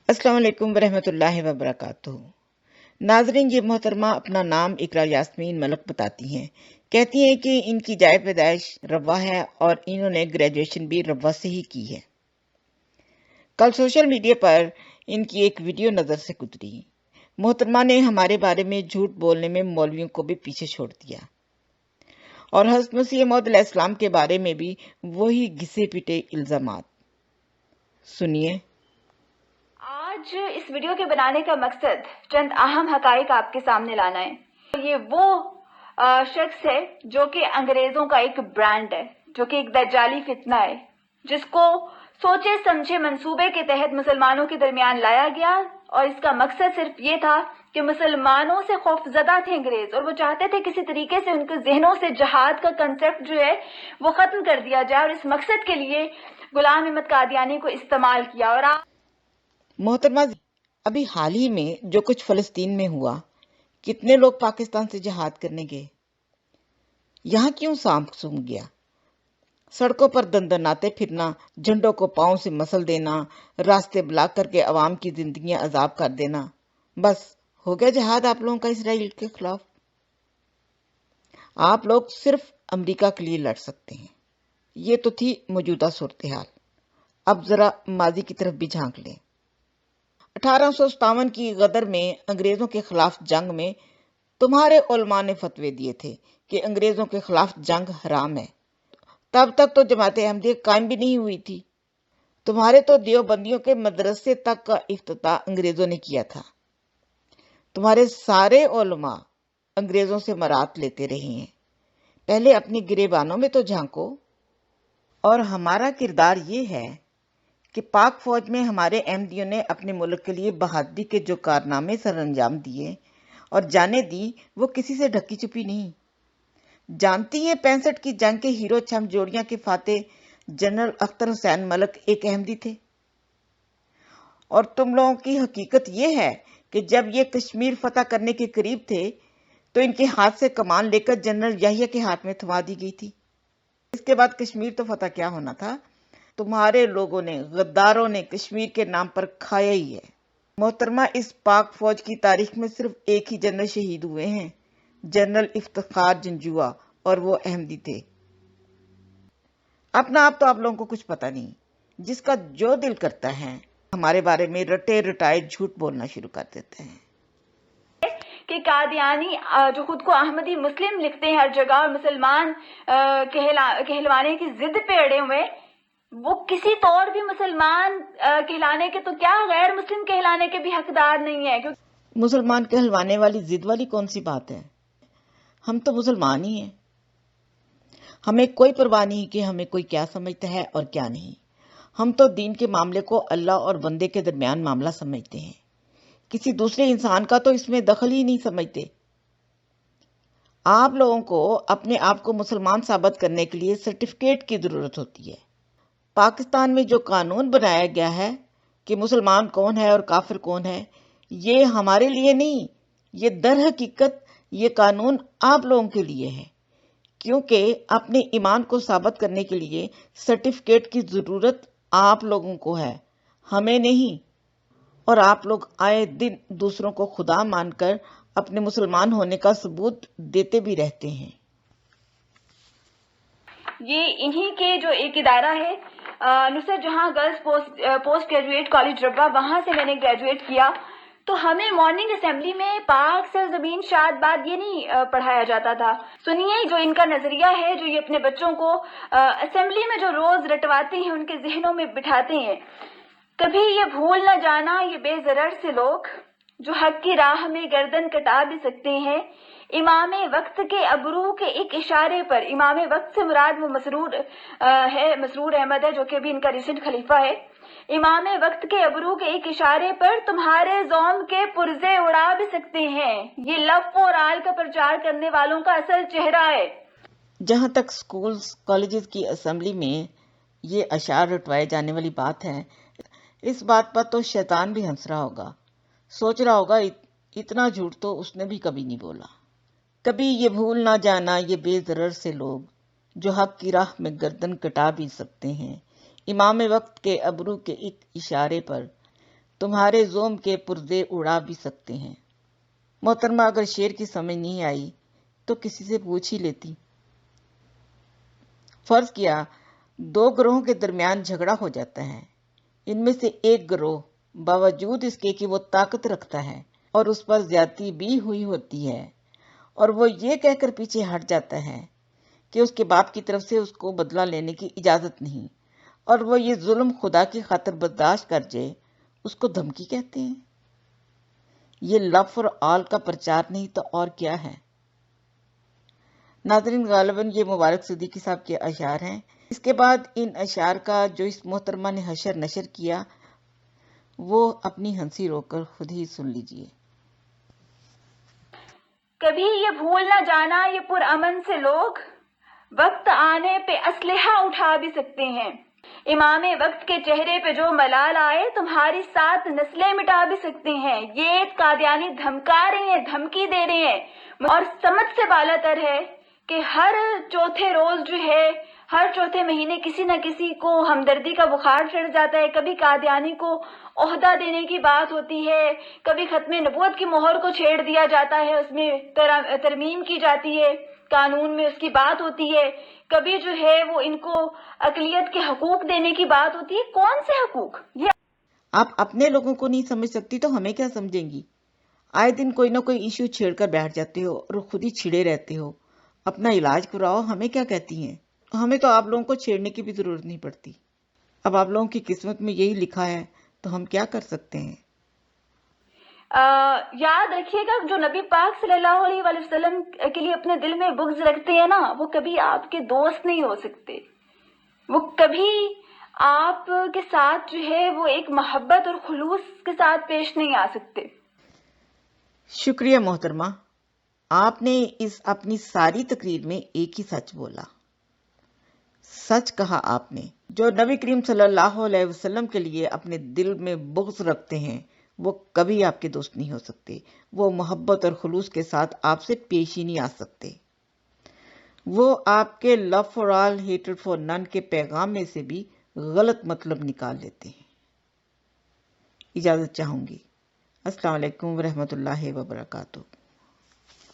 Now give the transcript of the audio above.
अस्सलाम वालेकुम वरहमतुल्लाहि वबरकातुहू। नाजरीन, ये मोहतरमा अपना नाम इकरा यास्मीन मलक बताती हैं। कहती हैं कि इनकी जाए पैदाइश रवा है और इन्होंने ग्रेजुएशन भी रवा से ही की है। कल सोशल मीडिया पर इनकी एक वीडियो नज़र से गुजरी। मोहतरमा ने हमारे बारे में झूठ बोलने में मौलवियों को भी पीछे छोड़ दिया और हज़रत मसीह मौद अलैहिस्सलाम के बारे में भी वही घिसे पिटे इल्जामात। सुनिए। आज इस वीडियो के बनाने का मकसद चंद अहम हकाइक आपके सामने लाना है। ये वो शख्स है जो कि अंग्रेजों का एक ब्रांड है, जो कि एक दज्जाली फितना है, जिसको सोचे समझे मंसूबे के तहत मुसलमानों के दरमियान लाया गया और इसका मकसद सिर्फ ये था कि मुसलमानों से खौफजदा थे अंग्रेज और वो चाहते थे किसी तरीके से उनके जहनों से जहाद का कंसेप्ट जो है वो खत्म कर दिया जाए और इस मकसद के लिए गुलाम अहमद कादियानी को इस्तेमाल किया। और मोहतरमा, अभी हाल ही में जो कुछ फलस्तीन में हुआ, कितने लोग पाकिस्तान से जहाद करने गए? यहाँ क्यों सांप सूंघ गया? सड़कों पर दंदनाते फिरना, झंडों को पांव से मसल देना, रास्ते ब्लॉक करके अवाम की जिंदगियां अजाब कर देना, बस हो गया जहाद आप लोगों का इसराइल के खिलाफ। आप लोग सिर्फ अमेरिका के लिए लड़ सकते हैं। ये तो थी मौजूदा सूरत हाल। अब जरा माजी की तरफ भी झांक लें। 1857 की गदर में अंग्रेजों के खिलाफ जंग में तुम्हारे उलमा ने फतवे दिए थे कि अंग्रेजों के खिलाफ जंग हराम है। तब तक तो जमात अहमदिया कायम भी नहीं हुई थी। तुम्हारे तो देवबंदियों के मदरसे तक का इफ्तिताह अंग्रेजों ने किया था। तुम्हारे सारे उलमा अंग्रेजों से मरात लेते रहे हैं। पहले अपनी गिरेबानों में तो झांको। और हमारा किरदार ये है कि पाक फौज में हमारे अहमदियों ने अपने मुल्क के लिए बहादुरी के जो कारनामे सर अंजाम दिए और जाने दी, वो किसी से ढकी छुपी नहीं। जानती हैं, 65 की जंग के हीरो छम जोड़ियां के फातेह जनरल अख्तर हुसैन मलक एक अहमदी थे। और तुम लोगों की हकीकत ये है कि जब ये कश्मीर फतह करने के करीब थे तो इनके हाथ से कमान लेकर जनरल याहिया के हाथ में थमा दी गई थी। इसके बाद कश्मीर तो फतह क्या होना था। तुम्हारे लोगों ने, गद्दारों ने कश्मीर के नाम पर खाया ही है। मोहतरमा, इस पाक फौज की तारीख में सिर्फ एक ही जनरल शहीद हुए हैं, जनरल इफ्तिखार जंजुआ, और वो अहमदी थे। अपना आप तो आप लोगों को कुछ पता नहीं। जिसका जो दिल करता है हमारे बारे में रटे रटाए झूठ बोलना शुरू कर देते हैं कि कादियानी जो खुद को अहमदी मुस्लिम लिखते हैं हर जगह और मुसलमान कहलवाने की जिद पे अड़े हुए, वो किसी तौर भी मुसलमान कहलाने के तो क्या गैर मुस्लिम कहलाने के भी हकदार नहीं है। क्योंकि मुसलमान कहलवाने वाली जिद वाली कौन सी बात है? हम तो मुसलमान ही हैं। हमें कोई परवाह नहीं कि हमें कोई क्या समझता है और क्या नहीं। हम तो दीन के मामले को अल्लाह और बंदे के दरमियान मामला समझते हैं। किसी दूसरे इंसान का तो इसमें दखल ही नहीं समझते। आप लोगों को अपने आप को मुसलमान साबित करने के लिए सर्टिफिकेट की जरूरत होती है। पाकिस्तान में जो कानून बनाया गया है कि मुसलमान कौन है और काफिर कौन है, ये हमारे लिए नहीं, ये दर हकीकत ये कानून आप लोगों के लिए है। क्योंकि अपने ईमान को साबित करने के लिए सर्टिफिकेट की जरूरत आप लोगों को है, हमें नहीं। और आप लोग आए दिन दूसरों को खुदा मानकर अपने मुसलमान होने का सबूत देते भी रहते हैं। ये इन्हीं के जो एक इदारा है नुसरत जहां गर्ल्स पोस्ट ग्रेजुएट कॉलेज रब्बा, वहां से मैंने ग्रेजुएट किया। तो हमें मॉर्निंग असेंबली में पाक से जमीन शाद बाद ये नहीं पढ़ाया जाता था। सुनिए जो इनका नजरिया है, जो ये अपने बच्चों को असेंबली में जो रोज रटवाते हैं, उनके जहनों में बिठाते हैं। कभी ये भूल न जाना ये बेजरर से लोग जो हक की राह में गर्दन कटा भी सकते हैं। इमाम वक्त के अबरू के एक इशारे पर, इमाम वक्त से मुराद वो मसरूर अहमद है, जो कि अभी इनका रिसेंट खलीफा है। इमाम वक्त के अबरू के एक इशारे पर तुम्हारे ज़ौम के पुर्जे उड़ा भी सकते हैं। ये लफ और आल का प्रचार करने वालों का असल चेहरा है। जहां तक स्कूल्स कॉलेजेस की असेंबली में ये अशार रटवाए जाने वाली बात है, इस बात पर तो शैतान भी हंस रहा होगा। सोच रहा होगा इतना झूठ तो उसने भी कभी नहीं बोला। कभी ये भूल ना जाना ये बेजरर से लोग जो हक की राह में गर्दन कटा भी सकते हैं। इमाम वक्त के अबरू के एक इशारे पर تمہارے زوم کے پرزے اڑا بھی سکتے ہیں۔ محترمہ، اگر شعر کی سمجھ نہیں آئی تو کسی سے پوچھ ہی لیتی۔ فرض کیا 2 گروہوں کے درمیان جھگڑا ہو جاتا ہے۔ ان میں سے ایک گروہ باوجود اس کے کہ وہ طاقت رکھتا ہے اور اس پر زیادتی بھی ہوئی ہوتی ہے، اور وہ یہ کہہ کر پیچھے ہٹ جاتا ہے کہ اس کے باپ کی طرف سے اس کو بدلہ لینے کی اجازت نہیں، اور وہ یہ ظلم خدا کی خاطر برداشت کر جائے، اس کو دھمکی کہتے ہیں۔ یہ لو فار آل کا پرچار نہیں تو اور کیا ہے؟ ناظرین، غالباً یہ مبارک صدیقی صاحب کے اشعار ہیں۔ اس کے بعد ان اشعار کا جو اس محترمہ نے نشر کیا وہ اپنی ہنسی روک کر خود ہی سن لیجئے۔ کبھی یہ بھول نہ جانا یہ پرامن سے لوگ وقت آنے پہ اسلحہ اٹھا بھی سکتے ہیں۔ امام وقت کے چہرے پہ جو ملال آئے تمہاری 7 نسلیں مٹا بھی سکتے ہیں۔ یہ قادیانی دھمکا رہے ہیں، دھمکی دے رہے ہیں، اور سمجھ سے بالا تر ہے کہ ہر چوتھے روز جو ہے، ہر چوتھے مہینے کسی نہ کسی کو ہمدردی کا بخار چڑھ جاتا ہے۔ کبھی قادیانی کو عہدہ دینے کی بات ہوتی ہے، کبھی ختم نبوت کی مہر کو چھیڑ دیا جاتا ہے، اس میں ترمیم کی جاتی ہے، قانون میں اس کی بات ہوتی ہے، کبھی جو ہے وہ ان کو اقلیت کے حقوق دینے کی بات ہوتی ہے۔ کون سے حقوق؟ یہ آپ اپنے لوگوں کو نہیں سمجھ سکتی تو ہمیں کیا سمجھیں گی؟ آئے دن کوئی نہ کوئی ایشو چھیڑ کر بیٹھ جاتے ہو اور خود ہی چھڑے رہتے ہو۔ اپنا علاج کراؤ، ہمیں کیا کہتی ہیں؟ ہمیں تو آپ لوگوں کو چھیڑنے کی بھی ضرورت نہیں پڑتی۔ اب آپ لوگوں کی قسمت میں یہی لکھا ہے تو ہم کیا کر سکتے ہیں؟ یاد رکھیے گا، جو نبی پاک صلی اللہ علیہ وآلہ وسلم کے لیے اپنے دل میں بغض رکھتے ہیں نا، وہ کبھی آپ کے دوست نہیں ہو سکتے، وہ کبھی آپ کے ساتھ جو ہے وہ ایک محبت اور خلوص کے ساتھ پیش نہیں آ سکتے۔ شکریہ محترمہ، آپ نے اس اپنی ساری تقریر میں ایک ہی سچ بولا، سچ کہا آپ نے۔ جو نبی کریم صلی اللہ علیہ وسلم کے لیے اپنے دل میں بغض رکھتے ہیں وہ کبھی آپ کے دوست نہیں ہو سکتے، وہ محبت اور خلوص کے ساتھ آپ سے پیش ہی نہیں آ سکتے، وہ آپ کے لو فار آل ہیٹڈ فار نن کے پیغام میں سے بھی غلط مطلب نکال لیتے ہیں۔ اجازت چاہوں گی۔ السلام علیکم ورحمۃ اللہ وبرکاتہ۔